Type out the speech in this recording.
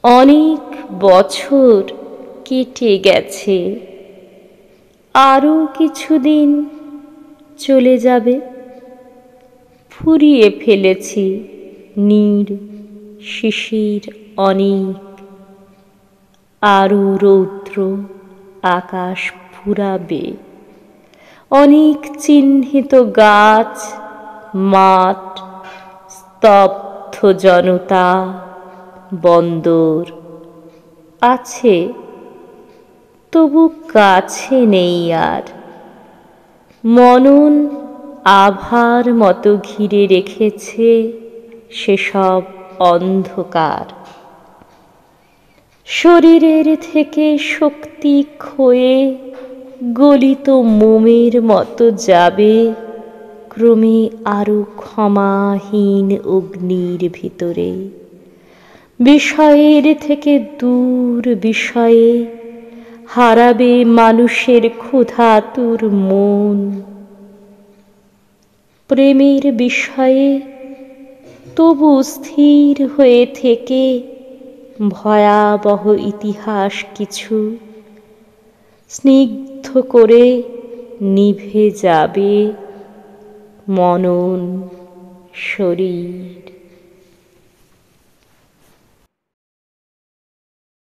অনেক বছর কেটে গেছে, আরও কিছুদিন চলে যাবে। ফুরিয়ে ফেলেছি নীড় শিশির অনেক, আরও রৌদ্র আকাশ ফুরাবে। অনেক চিহ্নিত গাছ, মাঠ, স্তব্ধ জনতা, বন্দর আছে, তবু কাছে নেই আর। মনন আভার মতো ঘিরে রেখেছে সেসব অন্ধকার। শরীরের থেকে শক্তি ক্ষয়ে গলিত মোমের মতো যাবে ক্রমে আরো ক্ষমাহীন অগ্নির ভিতরে। বিষয়ের থেকে দূর বিষয়ে হারাবে মানুষের ক্ষুধাতুর মন। প্রেমের বিষয়ে তবু স্থির হয়ে থেকে ভয়াবহ ইতিহাস কিছু স্নিগ্ধ করে নিভে যাবে মনন শরীর।